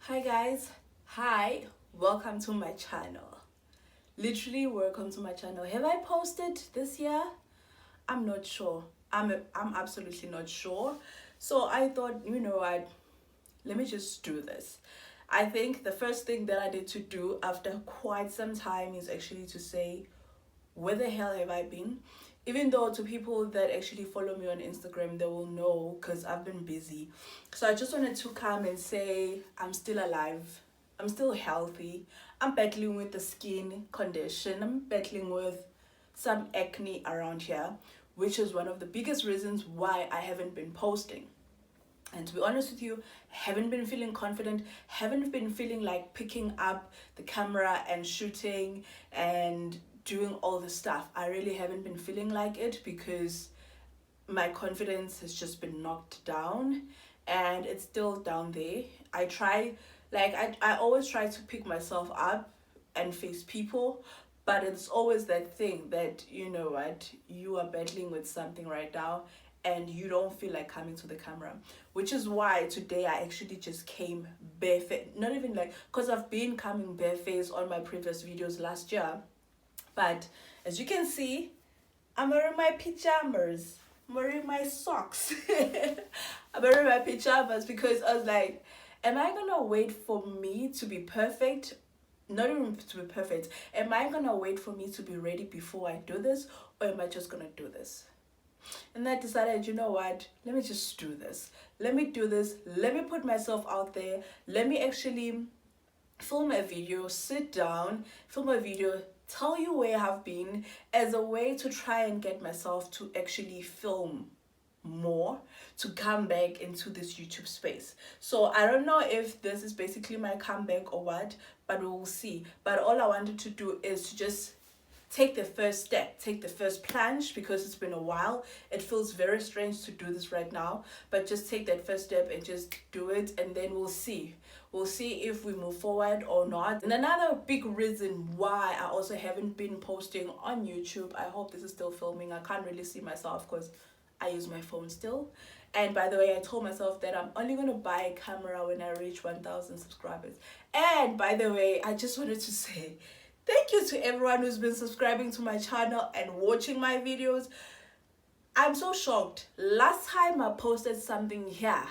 Hi guys, hi, welcome to my channel. Literally welcome to my channel. Have I posted this year? I'm not sure. I'm absolutely not sure. So I thought, you know what, let me just do this. I think the first thing that I need to do after quite some time is actually to say, where the hell have I been? Even though to people that actually follow me on Instagram, they will know because I've been busy. So I just wanted to come and say I'm still alive. I'm still healthy. I'm battling with the skin condition. I'm battling with some acne around here, which is one of the biggest reasons why I haven't been posting. And to be honest with you, haven't been feeling confident, haven't been feeling like picking up the camera and shooting and doing all the stuff. I really haven't been feeling like it because my confidence has just been knocked down and it's still down there. I try, I always try to pick myself up and face people, but it's always that thing that, you know what, you are battling with something right now and you don't feel like coming to the camera, which is why today I actually just came barefoot. Not even like, because I've been coming barefaced on my previous videos last year, but as you can see, I'm wearing my pajamas. I'm wearing my socks. I'm wearing my pajamas because I was like, am I gonna wait for me to be perfect? Not even to be perfect. Am I gonna wait for me to be ready before I do this? Or am I just gonna do this? And I decided, you know what, let me just do this. Let me do this. Let me put myself out there. Let me actually film a video, sit down, film a video, tell you where I've been as a way to try and get myself to actually film more, to come back into this YouTube space. So I don't know if this is basically my comeback or what, but we will see. But all I wanted to do is to just take the first step, take the first plunge, because it's been a while. It feels very strange to do this right now, but just take that first step and just do it, and then we'll see if we move forward or not. And another big reason why I also haven't been posting on YouTube, I hope this is still filming, I can't really see myself because I use my phone still. And by the way, I told myself that I'm only going to buy a camera when I reach 1,000 subscribers. And by the way, I just wanted to say thank you to everyone who's been subscribing to my channel and watching my videos. I'm so shocked. Last time I posted something here,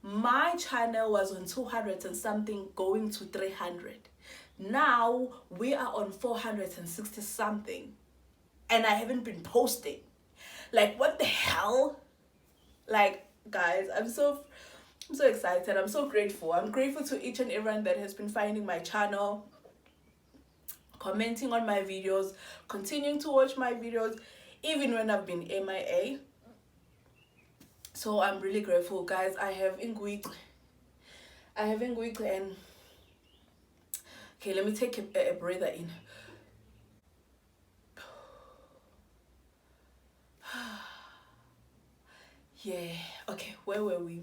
my channel was on 200 and something going to 300. Now we are on 460 something and I haven't been posting. Like, what the hell? Like, guys, I'm so excited. I'm so grateful. I'm grateful to each and everyone that has been finding my channel, commenting on my videos, continuing to watch my videos even when I've been MIA. So I'm really grateful, guys. I have LiQWYD and okay, let me take a breather in. Yeah, okay, where were we?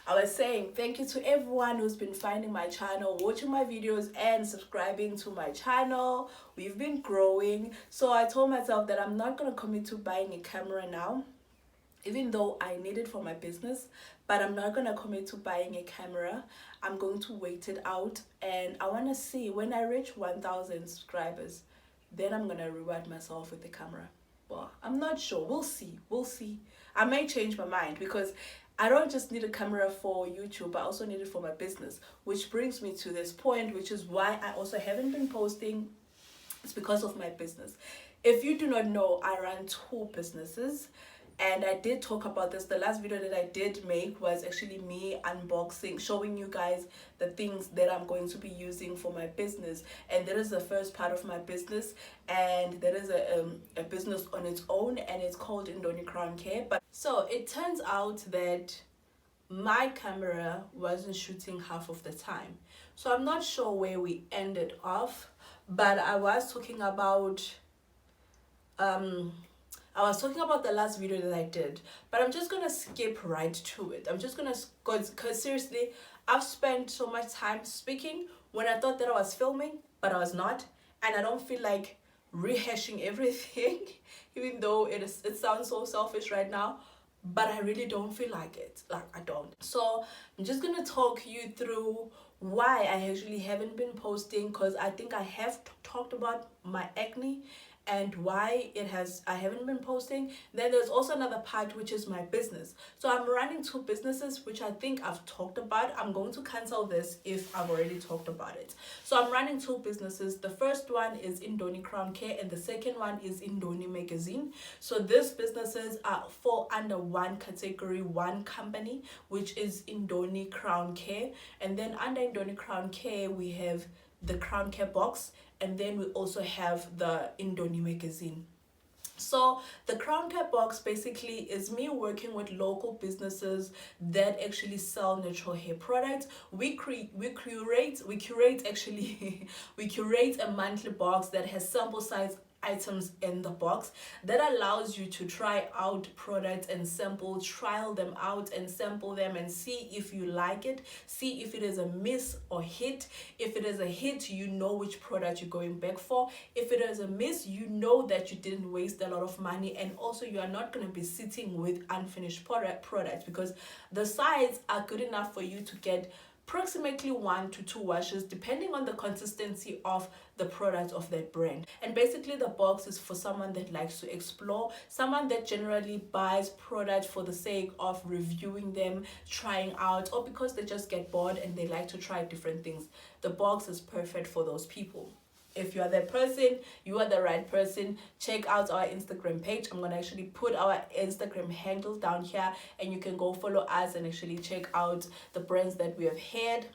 I was saying thank you to everyone who's been finding my channel, watching my videos and subscribing to my channel. We've been growing. So I told myself that I'm not going to commit to buying a camera now, even though I need it for my business, but I'm not going to commit to buying a camera. I'm going to wait it out, and I want to see when I reach 1,000 subscribers, then I'm going to reward myself with the camera. Well, I'm not sure. We'll see. I may change my mind because I don't just need a camera for YouTube, I also need it for my business, which brings me to this point, which is why I also haven't been posting. It's because of my business. If you do not know, I run 2 businesses, and I did talk about this. The last video that I did make was actually me unboxing, showing you guys the things that I'm going to be using for my business. And that is the first part of my business, and that is a business on its own, and it's called Indoni Mag. But so it turns out that my camera wasn't shooting half of the time. So I'm not sure where we ended off, but I was talking about the last video that I did, but I'm just gonna skip right to it. I'm just gonna go, because seriously, I've spent so much time speaking when I thought that I was filming, but I was not, and I don't feel like rehashing everything, even though it sounds so selfish right now. but I really don't feel like it. Like, I don't. So I'm just gonna talk you through why I actually haven't been posting, because I think I have talked about my acne and why I haven't been posting. Then there's also another part, which is my business. So I'm running two businesses, which I think I've talked about. I'm going to cancel this if I've already talked about it. So I'm running two businesses. The first one is Indoni Crown Care, and the second one is Indoni Magazine. So these businesses are fall under one category, one company, which is Indoni Crown Care. And then under Indoni Crown Care, we have the Crown Care box, and then we also have the Indoni Magazine. So the Crown Care box basically is me working with local businesses that actually sell natural hair products. We curate actually we curate a monthly box that has sample size items in the box that allows you to try out products and trial them out and sample them and see if you like it, see if it is a miss or hit. If it is a hit, you know which product you're going back for. If it is a miss, you know that you didn't waste a lot of money, and also you are not going to be sitting with unfinished products, because the sides are good enough for you to get approximately 1 to 2 washes depending on the consistency of the product of that brand. And basically the box is for someone that likes to explore, someone that generally buys products for the sake of reviewing them, trying out, or because they just get bored and they like to try different things. The box is perfect for those people. If you are that person, you are the right person. Check out our Instagram page. I'm going to actually put our Instagram handle down here, and you can go follow us and actually check out the brands that we have had.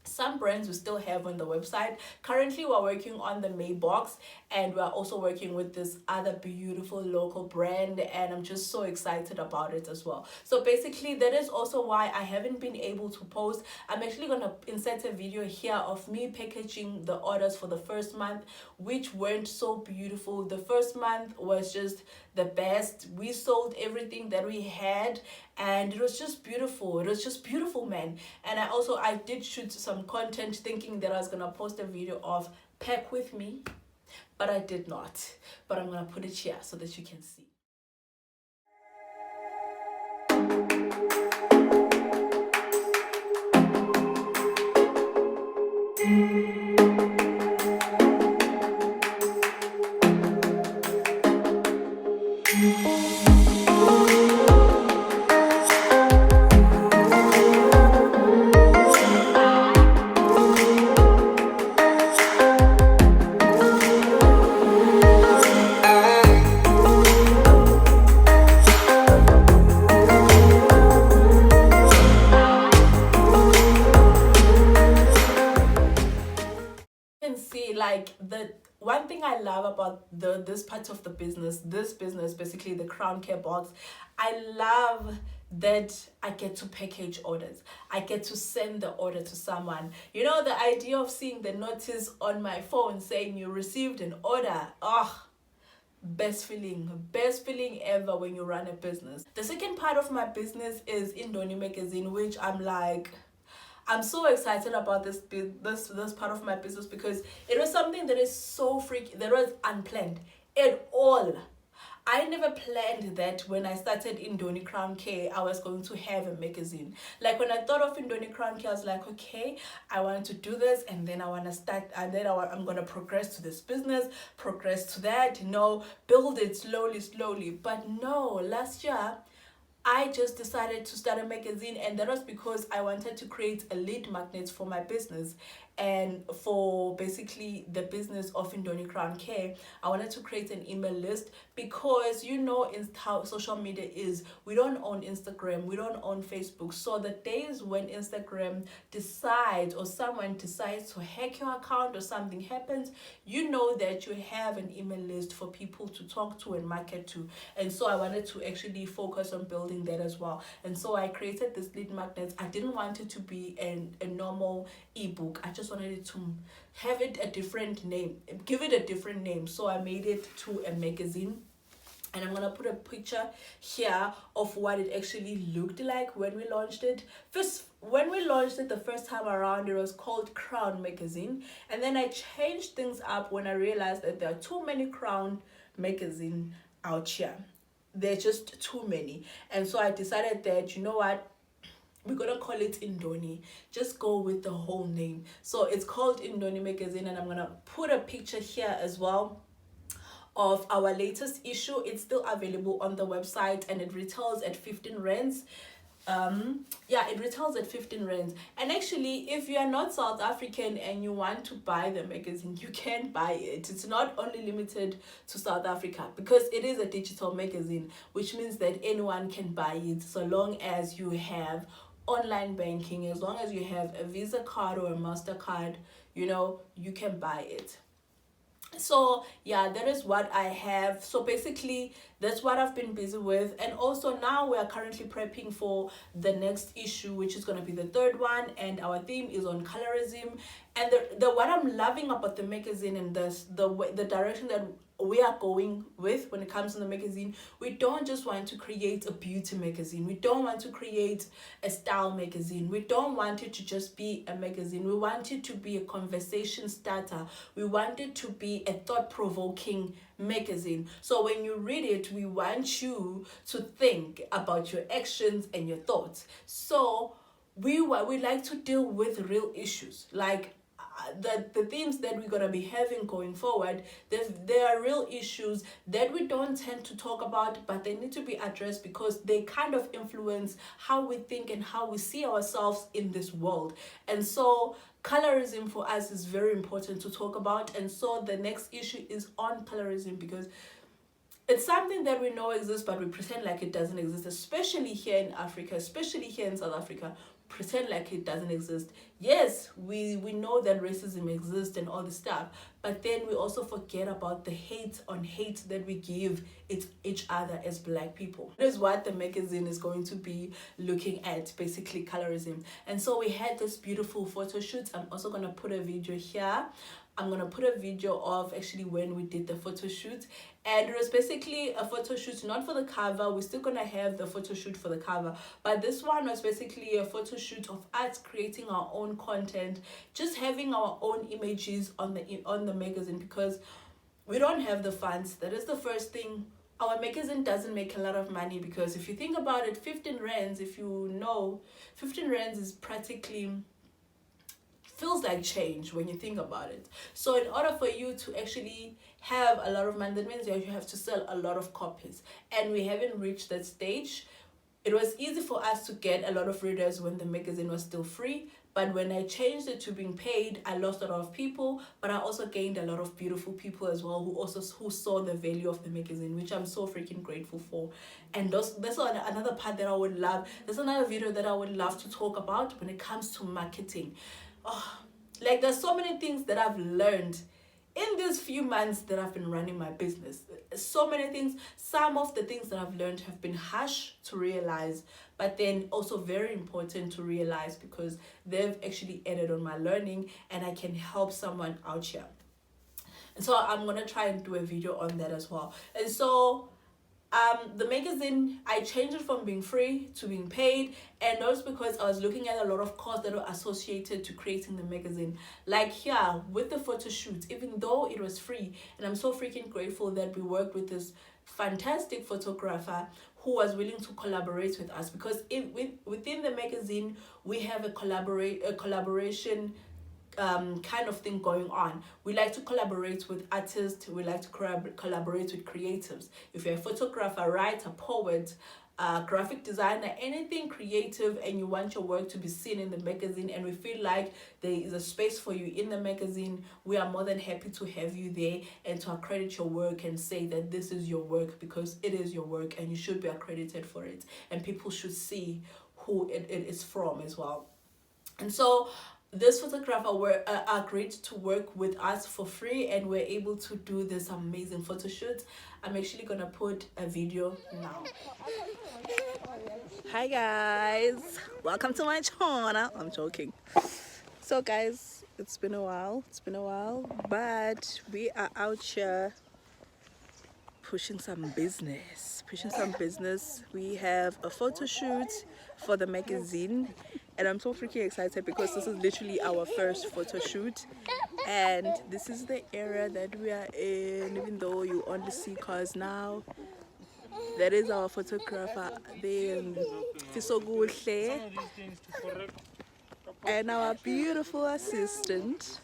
Some brands we still have on the website. Currently we're working on the May box, and we're also working with this other beautiful local brand, and I'm just so excited about it as well. So basically that is also why I haven't been able to post. I'm actually gonna insert a video here of me packaging the orders for the first month, which weren't so beautiful. The first month was just the best. We sold everything that we had, and it was just beautiful. It was just beautiful, man. And I did shoot some content thinking that I was gonna post a video of pack with me, but I did not. But I'm gonna put it here so that you can see. Like, the one thing I love about this part of the business, this business, basically the Crown Care box, I love that I get to package orders. I get to send the order to someone. You know, the idea of seeing the notice on my phone saying you received an order, best feeling ever when you run a business. The second part of my business is Indoni Magazine, which I'm so excited about this part of my business, because it was something that is so freaky, that was unplanned at all. I never planned that when I started Indoni Crown Care, I was going to have a magazine. Like, when I thought of Indoni Crown Care, I was like, okay, I want to do this, and then I want to start, and then I'm going to progress to this business, progress to that, build it slowly. But no, last year, I just decided to start a magazine, and that was because I wanted to create a lead magnet for my business and for basically the business of Indoni Crown Care. I wanted to create an email list, because in how social media is, we don't own Instagram, we don't own Facebook. So the days when Instagram decides, or someone decides to hack your account, or something happens, that you have an email list for people to talk to and market to. And so I wanted to actually focus on building that as well. And so I created this lead magnet. I didn't want it to be a normal ebook. I just wanted it to have it a different name, give it a different name. So I made it to a magazine, and I'm gonna put a picture here of what it actually looked like when we launched it. When we launched it the first time around, it was called Crown Magazine, and then I changed things up when I realized that there are too many Crown magazine out here. they're just too many. And so I decided that, you know what, we're gonna call it Indoni. Just go with the whole name. So it's called Indoni Magazine, and I'm gonna put a picture here as well of our latest issue. It's still available on the website, and it retails at 15 rands. Yeah, it retails at 15 rands. And actually, if you are not South African and you want to buy the magazine, you can buy it. It's not only limited to South Africa, because it is a digital magazine, which means that anyone can buy it so long as you have online banking, as long as you have a Visa card or a MasterCard, you know, you can buy it. So yeah, that is what I have. So basically that's what I've been busy with. And also now we are currently prepping for the next issue, which is going to be the third one, and our theme is on colorism. And the what I'm loving about the magazine and the direction that we are going with when it comes to the magazine, we don't just want to create a beauty magazine, we don't want to create a style magazine, we don't want it to just be a magazine, we want it to be a conversation starter, we want it to be a thought-provoking magazine. So when you read it, we want you to think about your actions and your thoughts. So we like to deal with real issues, like the themes that we're going to be having going forward. There are real issues that we don't tend to talk about, but they need to be addressed because they kind of influence how we think and how we see ourselves in this world. And so colorism for us is very important to talk about. And so the next issue is on colorism, because it's something that we know exists, but we pretend like it doesn't exist, especially here in Africa, especially here in South Africa. Pretend like it doesn't exist. Yes, we know that racism exists and all this stuff, but then we also forget about the hate on hate that we give each other as Black people. That is what the magazine is going to be looking at, basically colorism. And so we had this beautiful photo shoot. I'm also going to put a video here. I'm going to put a video of actually when we did the photo shoot, and it was basically a photo shoot not for the cover. We're still going to have the photo shoot for the cover, but this one was basically a photo shoot of us creating our own content, just having our own images on the magazine, because we don't have the funds. That is the first thing. Our magazine doesn't make a lot of money, because if you think about it, 15 rands, if you know, 15 rands is practically feels like change when you think about it. So in order for you to actually have a lot of money, that means you have to sell a lot of copies, and we haven't reached that stage. It was easy for us to get a lot of readers when the magazine was still free, but when I changed it to being paid, I lost a lot of people, but I also gained a lot of beautiful people as well who saw the value of the magazine, which I'm so freaking grateful for. And that's another part that I would love. There's another video that I would love to talk about when it comes to marketing. Oh, like there's so many things that I've learned in these few months that I've been running my business. So many things. Some of the things that I've learned have been harsh to realize, but then also very important to realize, because they've actually added on my learning and I can help someone out here. And so I'm gonna try and do a video on that as well. And so the magazine, I changed it from being free to being paid, and that's because I was looking at a lot of costs that were associated to creating the magazine. Like here with the photo shoot, even though it was free, and I'm so freaking grateful that we worked with this fantastic photographer who was willing to collaborate with us, because within the magazine we have a collaboration kind of thing going on. We like to collaborate with artists, we like to collaborate with creatives. If you're a photographer, writer, poet, graphic designer, anything creative, and you want your work to be seen in the magazine, and we feel like there is a space for you in the magazine, we are more than happy to have you there and to accredit your work and say that this is your work, because it is your work and you should be accredited for it, and people should see who it is from as well. And so this photographer agreed to work with us for free, and we're able to do this amazing photo shoot. I'm actually gonna put a video now. Hi guys, welcome to my channel. I'm joking. So guys, it's been a while, but we are out here pushing some business. We have a photo shoot for the magazine, and I'm so freaking excited because this is literally our first photo shoot, and this is the area that we are in. Even though you only see cars now, That is our photographer then Fisoguhle, and our beautiful assistant.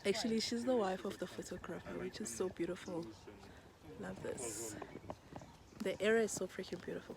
Actually, she's the wife of the photographer, which is so beautiful. Love this. The area is so freaking beautiful.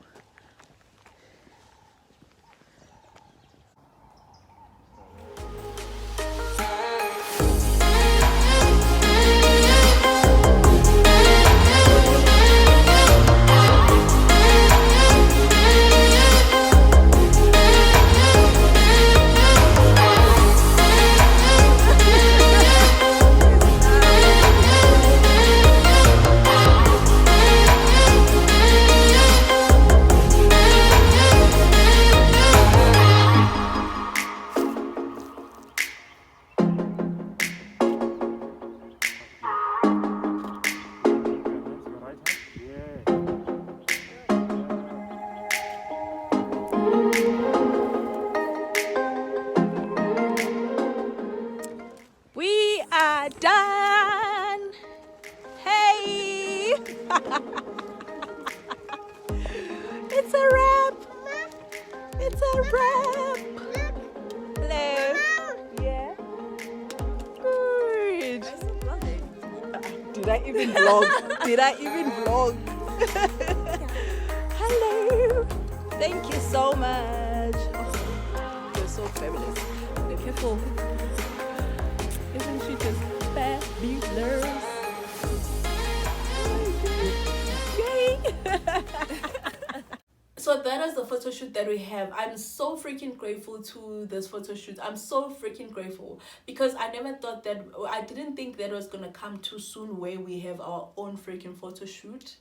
We are done. Hey! It's a wrap. It's a wrap. Hello. Yeah. Good. Did I even vlog? Did I even vlog? Hello. Thank you so much. Oh, you're so fabulous. Be careful. Isn't she just fabulous? Yay! So that is the photo shoot that we have. I'm so freaking grateful to this photo shoot. I'm so freaking grateful because I never thought that, I didn't think that was gonna come too soon where we have our own freaking photo shoot.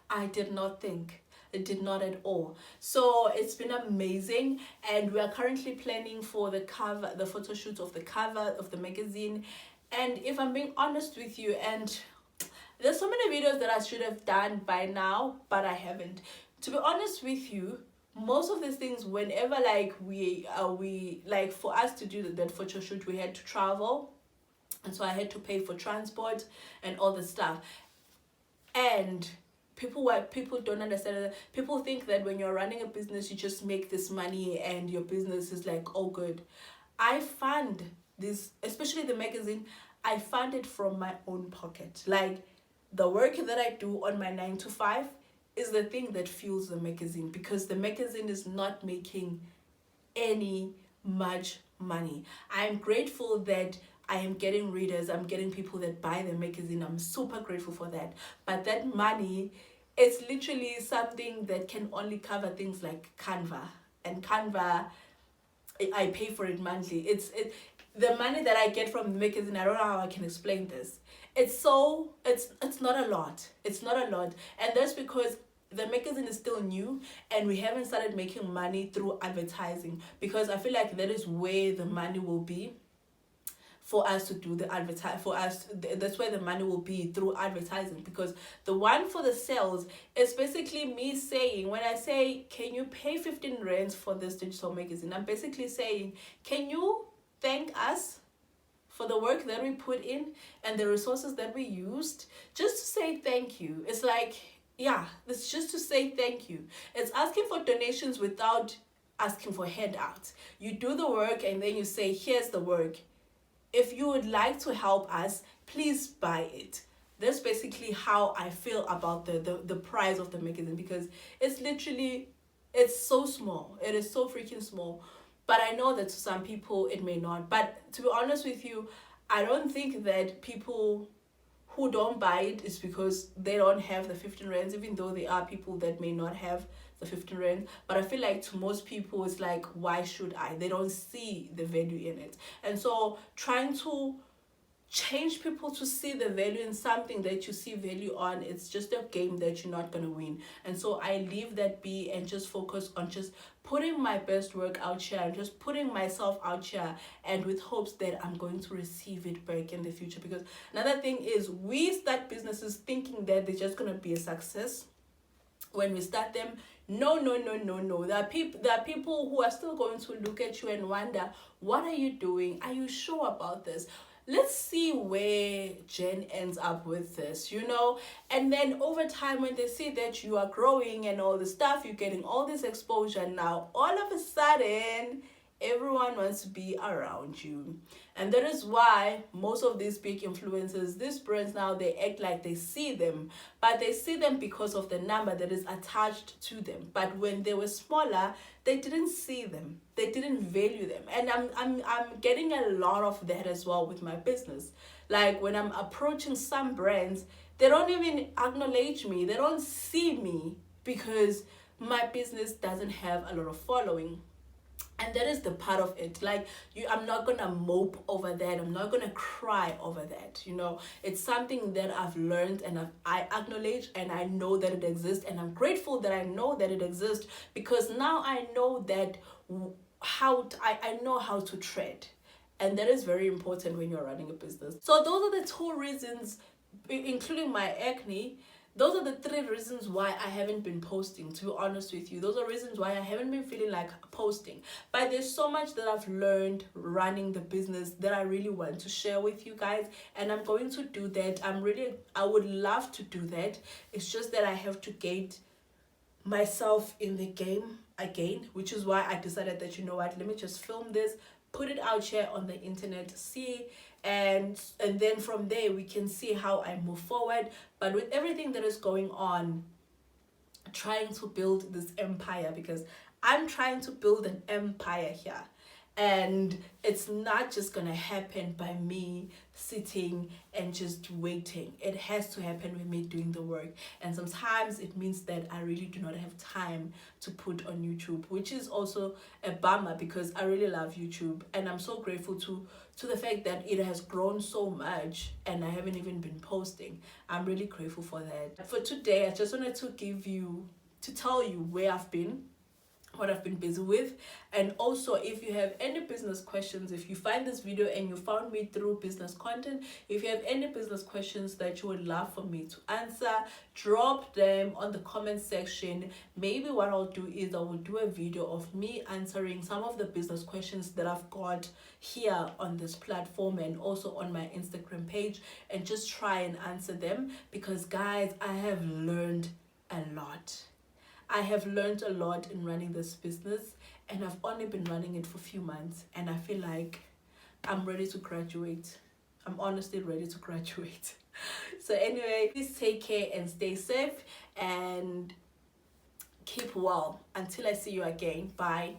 I did not think. It did not at all. So it's been amazing, and we are currently planning for the cover, the photo shoot of the cover of the magazine. And if I'm being honest with you, and there's so many videos that I should have done by now, but I haven't. To be honest with you, most of these things, whenever we like, for us to do that photo shoot, we had to travel, and so I had to pay for transport and all the stuff. And people don't understand that. People think that when you're running a business, you just make this money and your business is like all good. I fund this, especially the magazine, I fund it from my own pocket. Like, the work that I do on my 9 to 5 is the thing that fuels the magazine, because the magazine is not making any much money. I'm grateful that I am getting readers, I'm getting people that buy the magazine. I'm super grateful for that. But that money, it's literally something that can only cover things like Canva. And Canva, I pay for it monthly. The money that I get from the magazine, I don't know how I can explain this. It's not a lot. It's not a lot. And that's because the magazine is still new and we haven't started making money through advertising, because I feel like that is where the money will be for us to do the that's where the money will be, through advertising. Because the one for the sales is basically me saying, when I say, can you pay 15 rands for this digital magazine, I'm basically saying, can you thank us for the work that we put in and the resources that we used, just to say thank you. It's like, yeah, it's just to say thank you. It's asking for donations without asking for handouts. You do the work and then you say, here's the work. If you would like to help us, please buy it. That's basically how I feel about the price of the magazine, because it's so small. It is so freaking small. But I know that to some people it may not. But to be honest with you, I don't think that people who don't buy it is because they don't have the 15 rands, even though there are people that may not have the 15 rand. But I feel like to most people it's like, why should I? They don't see the value in it. And so trying to change people to see the value in something that you see value on, it's just a game that you're not going to win. And so I leave that be and just focus on just putting my best work out here and just putting myself out here, and with hopes that I'm going to receive it back in the future. Because another thing is, we start businesses thinking that they're just going to be a success when we start them. No. There are people who are still going to look at you and wonder, what are you doing? Are you sure about this? let's see where Jen ends up with this, you know. And then over time, when they see that you are growing and all the stuff, you're getting all this exposure now, all of a sudden everyone wants to be around you. And that is why most of these big influencers, these brands now, they act like they see them, but they see them because of the number that is attached to them. But when they were smaller, they didn't see them, they didn't value them. And I'm getting a lot of that as well with my business. Like when I'm approaching some brands, they don't even acknowledge me, they don't see me, because my business doesn't have a lot of following. And that is the part of it. Like, I'm not gonna mope over that, I'm not gonna cry over that, you know. It's something that I've learned, and I acknowledge, and I know that it exists, and I'm grateful that I know that it exists, because now I know that I know how to tread. And that is very important when you're running a business. So those are the two reasons, including my acne. Those are the three reasons why I haven't been posting, to be honest with you. Those are reasons why I haven't been feeling like posting. But there's so much that I've learned running the business that I really want to share with you guys. And I'm going to do that. I would love to do that. It's just that I have to get myself in the game again, which is why I decided that, you know what, let me just film this, put it out here on the internet, see, and then from there we can see how I move forward. But with everything that is going on, trying to build this empire, because I'm trying to build an empire here, and it's not just gonna happen by me sitting and just waiting. It has to happen with me doing the work. And sometimes it means that I really do not have time to put on YouTube, which is also a bummer, because I really love YouTube, and I'm so grateful to the fact that it has grown so much and I haven't even been posting. I'm really grateful for that. For today, I just wanted to tell you where I've been, what I've been busy with. And also, if you have any business questions, if you find this video and you found me through business content, if you have any business questions that you would love for me to answer, drop them on the comment section. Maybe what I'll do is I will do a video of me answering some of the business questions that I've got here on this platform and also on my Instagram page, and just try and answer them, because guys, I have learned a lot. I have learned a lot in running this business, and I've only been running it for a few months, and I feel like I'm ready to graduate. I'm honestly ready to graduate. So anyway, please take care and stay safe and keep well. Until I see you again. Bye.